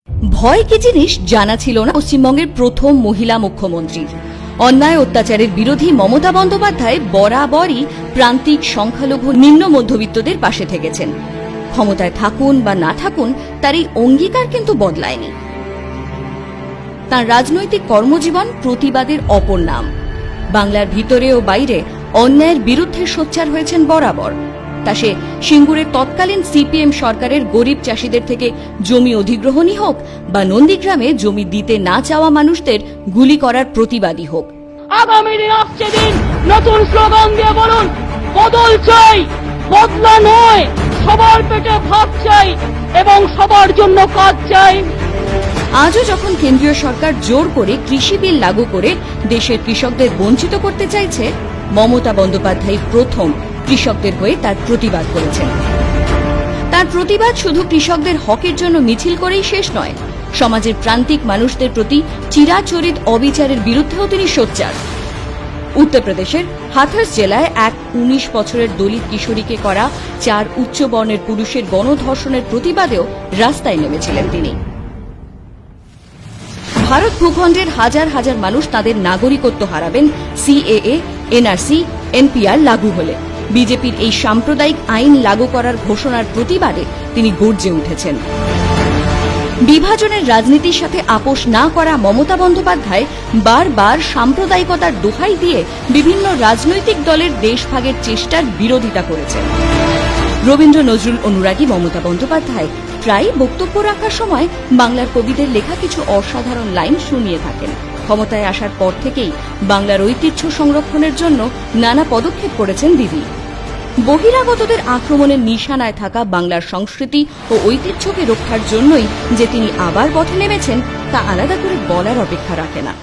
ভয় কি জিনিস জানা ছিল না পশ্চিমবঙ্গের প্রথম মহিলা মুখ্যমন্ত্রীর। অন্যায় অত্যাচারের বিরোধী মমতা বন্দ্যোপাধ্যায় বরাবরই প্রান্তিক সংখ্যালঘু নিম্ন মধ্যবিত্তদের পাশে থেকেছেন। ক্ষমতায় থাকুন বা না থাকুন তার এই অঙ্গীকার কিন্তু বদলায়নি। তার রাজনৈতিক কর্মজীবন প্রতিবাদের অপর নাম। বাংলার ভিতরে ও বাইরে অন্যায়ের বিরুদ্ধে সোচ্চার হয়েছেন বরাবর। তা সে সিঙ্গুরের তৎকালীন সিপিএম সরকারের গরিব চাষিদের থেকে জমি অধিগ্রহণই হোক বা নন্দীগ্রামে জমি দিতে না চাওয়া মানুষদের গুলি করার প্রতিবাদী হোক। আগামী দিন আসছে দিন, নতুন স্লোগান দিয়ে বলুন, বদল চাই, বদলা নয়, সবার পেটে ভাত চাই এবং সবার জন্য কাজ চাই। আজও যখন কেন্দ্রীয় সরকার জোর করে কৃষি বিল লাগু করে দেশের কৃষকদের বঞ্চিত করতে চাইছে, মমতা বন্দ্যোপাধ্যায় প্রথম কৃষকদের হয়ে তার প্রতিবাদ করেছেন। তার প্রতিবাদ শুধু কৃষকদের হকের জন্য মিছিল করেই শেষ নয়, সমাজের প্রান্তিক মানুষদের প্রতি চিরাচরিত অবিচারের বিরুদ্ধেও তিনি সোচ্চার। উত্তরপ্রদেশের হাথরস জেলায় এক ১৯ বছরের দলিত কিশোরীকে করা ৪ উচ্চবর্ণের পুরুষের গণধর্ষণের প্রতিবাদেও রাস্তায় নেমেছিলেন তিনি। ভারত ভূখণ্ডের হাজার হাজার মানুষ তাদের নাগরিকত্ব হারাবেন সিএএ, এনআরসি, এনপিআর লাগু হলে। বিজেপির এই সাম্প্রদায়িক আইন লাগু করার ঘোষণার প্রতিবাদে তিনি গর্জে উঠেছেন। বিভাজনের রাজনীতির সাথে আপোষ না করা মমতা বন্দ্যোপাধ্যায় বারবার সাম্প্রদায়িকতার দোহাই দিয়ে বিভিন্ন রাজনৈতিক দলের দেশভাগের চেষ্টার বিরোধিতা করেছেন। রবীন্দ্র নজরুল অনুরাগী মমতা বন্দ্যোপাধ্যায় প্রায় বক্তব্য রাখার সময় বাংলার কবিদের লেখা কিছু অসাধারণ লাইন শুনিয়ে থাকেন। ক্ষমতায় আসার পর থেকেই বাংলার ঐতিহ্য সংরক্ষণের জন্য নানা পদক্ষেপ করেছেন দিদি। বহিরাগতদের আক্রমণের নিশানায় থাকা বাংলার সংস্কৃতি ও ঐতিহ্যকে রক্ষার জন্যই যে তিনি আবার পথে নেমেছেন তা আলাদা করে বলার অপেক্ষা রাখে না।